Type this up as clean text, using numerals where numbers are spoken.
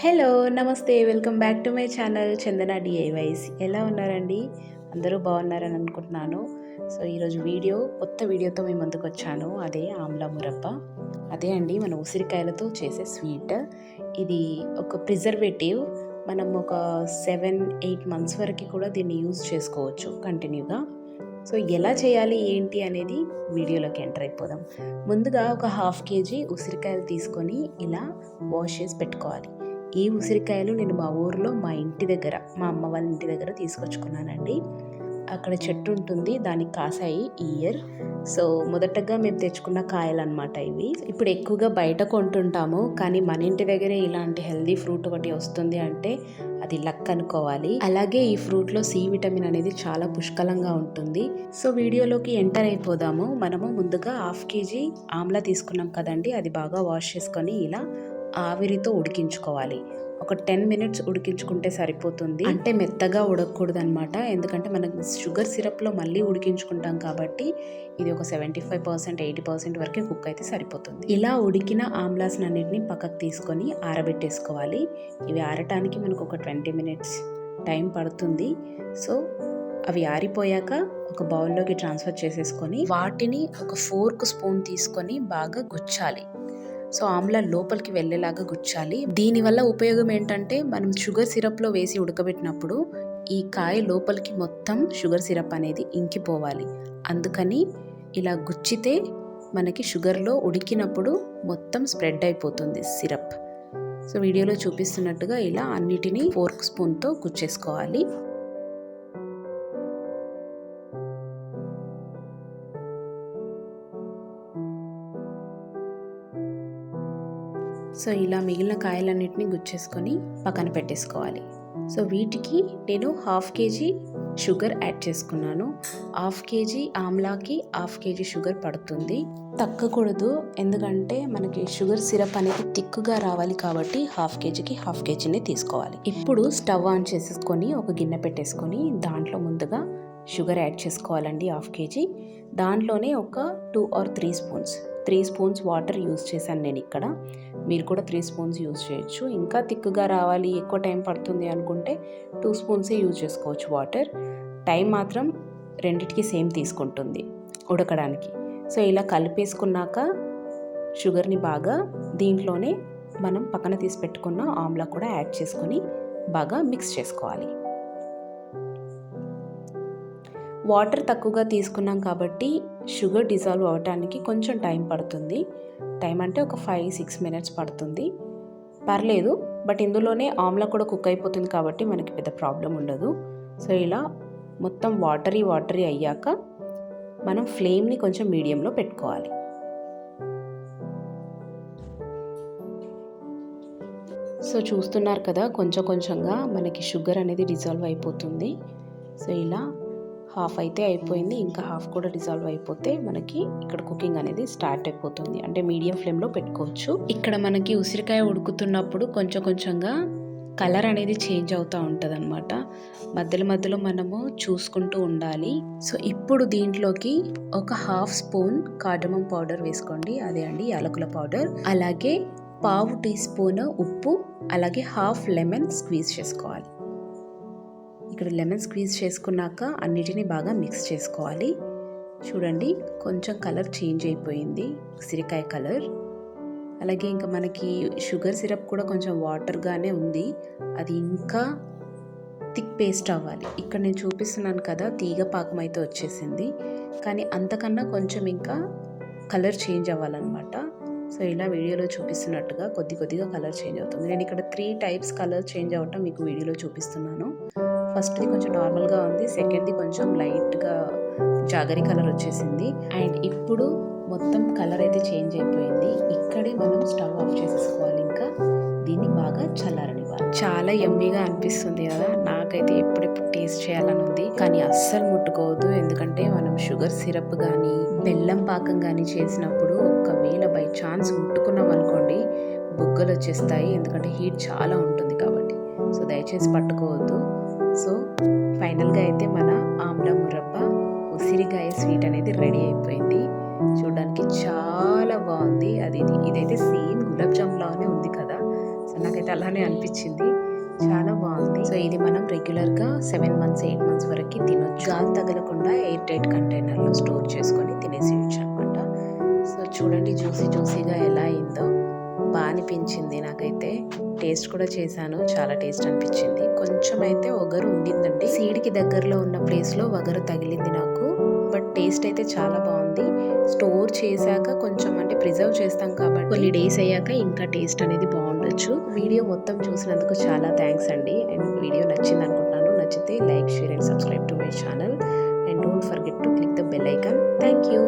Hello! నమస్తే. Welcome back to my channel Chandana DIYs. ఎలా ఉన్నారండి? అందరూ బాగున్నారని అనుకుంటున్నాను. సో, ఈరోజు కొత్త వీడియోతో మీ ముందుకొచ్చాను. అదే ఆమ్లా మురబ్బ. అదే అండి మన ఉసిరికాయలతో చేసే స్వీట్. ఇది ఒక ప్రిజర్వేటివ్. మనం ఒక 7, 8 మంత్స్ వరకు కూడా దీన్ని యూజ్ చేసుకోవచ్చు కంటిన్యూగా. సో, ఎలా చేయాలి ఏంటి అనేది వీడియోలోకి ఎంటర్ అయిపోదాం. ముందుగా ఒక హాఫ్ కేజీ ఉసిరికాయలు తీసుకొని ఇలా వాష్ చేసి పెట్టుకోవాలి. ఈ ఉసిరికాయలు నేను మా ఊర్లో మా అమ్మ వాళ్ళ ఇంటి దగ్గర తీసుకొచ్చుకున్నానండి. అక్కడ చెట్టు ఉంటుంది, దానికి కాసాయి ఈ ఇయర్. సో మొదటగా మేము తెచ్చుకున్న కాయలు అనమాట ఇవి. ఇప్పుడు ఎక్కువగా బయట కొంటుంటాము, కానీ మన ఇంటి దగ్గరే ఇలాంటి హెల్దీ ఫ్రూట్ ఒకటి వస్తుంది అంటే అది లక్ అనుకోవాలి. అలాగే ఈ ఫ్రూట్లో సి విటమిన్ అనేది చాలా పుష్కలంగా ఉంటుంది. సో వీడియోలోకి ఎంటర్ అయిపోదాము. మనము ముందుగా హాఫ్ కేజీ ఆమ్లా తీసుకున్నాం కదండి, అది బాగా వాష్ చేసుకొని ఇలా ఆవిరితో ఉడికించుకోవాలి. ఒక 10 మినిట్స్ ఉడికించుకుంటే సరిపోతుంది. అంటే మెత్తగా ఉడకకూడదు అనమాట, ఎందుకంటే మనం షుగర్ సిరప్లో మళ్ళీ ఉడికించుకుంటాం కాబట్టి ఇది ఒక 75%, 80% వరకే కుక్ అయితే సరిపోతుంది. ఇలా ఉడికిన ఆమ్లాస్ అన్నిటిని పక్కకు తీసుకొని ఆరబెట్టేసుకోవాలి. ఇవి ఆరటానికి మనకు ఒక 20 మినిట్స్ టైం పడుతుంది. సో అవి ఆరిపోయాక ఒక బౌల్లోకి ట్రాన్స్ఫర్ చేసేసుకొని వాటిని ఒక ఫోర్క్ స్పూన్ తీసుకొని బాగా గుచ్చాలి. సో ఆమ్లా లోపలికి వెళ్ళేలాగా గుచ్చాలి. దీనివల్ల ఉపయోగం ఏంటంటే మనం షుగర్ సిరప్లో వేసి ఉడకబెట్టినప్పుడు ఈ కాయ లోపలికి మొత్తం షుగర్ సిరప్ అనేది ఇంకిపోవాలి. అందుకని ఇలా గుచ్చితే మనకి షుగర్లో ఉడికినప్పుడు మొత్తం స్ప్రెడ్ అయిపోతుంది సిరప్. సో వీడియోలో చూపిస్తున్నట్టుగా ఇలా అన్నిటినీ ఫోర్క్ స్పూన్తో గుచ్చేసుకోవాలి. సో ఇలా మిగిలిన కాయలన్నిటిని గుచ్చేసుకొని పక్కన పెట్టేసుకోవాలి. సో వీటికి నేను హాఫ్ కేజీ షుగర్ యాడ్ చేసుకున్నాను. హాఫ్ కేజీ ఆమ్లాకి హాఫ్ కేజీ షుగర్ పడుతుంది. తగ్గకూడదు, ఎందుకంటే మనకి షుగర్ సిరప్ అనేది థిక్గా రావాలి కాబట్టి హాఫ్ కేజీకి హాఫ్ కేజీనే తీసుకోవాలి. ఇప్పుడు స్టవ్ ఆన్ చేసేసుకొని ఒక గిన్నె పెట్టేసుకొని దాంట్లో ముందుగా షుగర్ యాడ్ చేసుకోవాలండి హాఫ్ కేజీ. దాంట్లోనే ఒక 2 or 3 స్పూన్స్ వాటర్ యూజ్ చేశాను నేను ఇక్కడ. మీరు కూడా 3 స్పూన్స్ యూజ్ చేయొచ్చు. ఇంకా థిక్గా రావాలి, ఎక్కువ టైం పడుతుంది అనుకుంటే 2 స్పూన్సే యూజ్ చేసుకోవచ్చు వాటర్. టైం మాత్రం రెండిటికి సేమ్ తీసుకుంటుంది ఉడకడానికి. సో ఇలా కలిపేసుకున్నాక షుగర్ని బాగా దీంట్లోనే మనం పక్కన తీసి పెట్టుకున్న ఆమ్లా కూడా యాడ్ చేసుకొని బాగా మిక్స్ చేసుకోవాలి. వాటర్ తక్కువగా తీసుకున్నాం కాబట్టి షుగర్ డిజాల్వ్ అవ్వటానికి కొంచెం టైం పడుతుంది. టైం అంటే ఒక 5-6 మినిట్స్ పడుతుంది, పర్లేదు. బట్ ఇందులోనే ఆమ్లా కూడా కుక్ అయిపోతుంది కాబట్టి మనకి పెద్ద ప్రాబ్లం ఉండదు. సో ఇలా మొత్తం వాటరీ అయ్యాక మనం ఫ్లేమ్ని కొంచెం మీడియంలో పెట్టుకోవాలి. సో చూస్తున్నారు కదా, కొంచెంగా మనకి షుగర్ అనేది డిజాల్వ్ అయిపోతుంది. సో ఇలా హాఫ్ అయితే అయిపోయింది, ఇంకా హాఫ్ కూడా డిజాల్వ్ అయిపోతే మనకి ఇక్కడ కుకింగ్ అనేది స్టార్ట్ అయిపోతుంది. అంటే మీడియం ఫ్లేమ్లో పెట్టుకోవచ్చు. ఇక్కడ మనకి ఉసిరికాయ ఉడుకుతున్నప్పుడు కొంచెంగా కలర్ అనేది చేంజ్ అవుతూ ఉంటుంది అనమాట. మధ్యలో మనము చూసుకుంటూ ఉండాలి. సో ఇప్పుడు దీంట్లోకి ఒక హాఫ్ స్పూన్ కార్డమమ్ పౌడర్ వేసుకోండి, అదే అండి యాలకుల పౌడర్. అలాగే పావు టీ స్పూన్ ఉప్పు, అలాగే హాఫ్ లెమన్ స్క్వీజ్ చేసుకోవాలి. ఇక్కడ లెమన్ స్క్వీజ్ చేసుకున్నాక అన్నిటినీ బాగా మిక్స్ చేసుకోవాలి. చూడండి, కొంచెం కలర్ చేంజ్ అయిపోయింది, ఉసిరికాయ కలర్. అలాగే ఇంకా మనకి షుగర్ సిరప్ కూడా కొంచెం వాటర్గానే ఉంది, అది ఇంకా థిక్ పేస్ట్ అవ్వాలి. ఇక్కడ నేను చూపిస్తున్నాను కదా, తీగ పాకం అయితే వచ్చేసింది, కానీ అంతకన్నా కొంచెం ఇంకా కలర్ చేంజ్ అవ్వాలన్నమాట. సో ఇలా వీడియోలో చూపిస్తున్నట్టుగా కొద్దిగా కలర్ చేంజ్ అవుతుంది. నేను ఇక్కడ 3 టైప్స్ కలర్ చేంజ్ అవ్వటం మీకు వీడియోలో చూపిస్తున్నాను. ఫస్ట్ది కొంచెం నార్మల్గా ఉంది, సెకండ్ది కొంచెం లైట్గా జాగరి కలర్ వచ్చేసింది, అండ్ ఇప్పుడు మొత్తం కలర్ అయితే చేంజ్ అయిపోయింది. ఇక్కడే మనం స్టవ్ ఆఫ్ చేసేసుకోవాలి. ఇంకా దీన్ని బాగా చల్లారనివ్వాలి. చాలా యమ్మీగా అనిపిస్తుంది కదా, నాకైతే ఎప్పుడెప్పుడు టేస్ట్ చేయాలని ఉంది, కానీ అస్సలు ముట్టుకోవద్దు. ఎందుకంటే మనం షుగర్ సిరప్ కానీ బెల్లం పాకం కానీ చేసినప్పుడు ఒకవేళ బై ఛాన్స్ ముట్టుకున్నాం అనుకోండి బుగ్గలు వచ్చేస్తాయి, ఎందుకంటే హీట్ చాలా ఉంటుంది కాబట్టి. సో దయచేసి పట్టుకోవద్దు. సో ఫైనల్గా అయితే మన ఆమ్లా మురబ్బ ఉసిరికాయ స్వీట్ అనేది రెడీ అయిపోయింది. చూడడానికి చాలా బాగుంది. ఇదైతే సేమ్ గులాబ్ జామ్ లానే ఉంది కదా. సో నాకైతే అలానే అనిపించింది. చాలా బాగుంది. సో ఇది మనం రెగ్యులర్గా 7 మంత్స్ 8 మంత్స్ వరకు తినొచ్చు. గాలి తగలకుండా ఎయిర్ టైట్ కంటైనర్లో స్టోర్ చేసుకొని తినేసేయచ్చు అనమాట. సో చూడండి జ్యూసీగా ఎలా అయిందో. బాగా అనిపించింది నాకైతే. టేస్ట్ కూడా చేశాను, చాలా టేస్ట్ అనిపించింది. కొంచెం అయితే ఒగరు ఉండిందండి, సీడ్కి దగ్గరలో ఉన్న ప్లేస్లో ఒగరు తగిలింది నాకు. బట్ టేస్ట్ అయితే చాలా బాగుంది. స్టోర్ చేశాక కొంచెం అంటే ప్రిజర్వ్ చేస్తాం కాబట్టి కొన్ని డేస్ అయ్యాక ఇంకా టేస్ట్ అనేది బాగుండొచ్చు. వీడియో మొత్తం చూసినందుకు చాలా థ్యాంక్స్ అండి. అండ్ వీడియో నచ్చింది అనుకుంటున్నాను. నచ్చితే like, share and subscribe to my channel. And don't forget to click the bell icon. Thank you.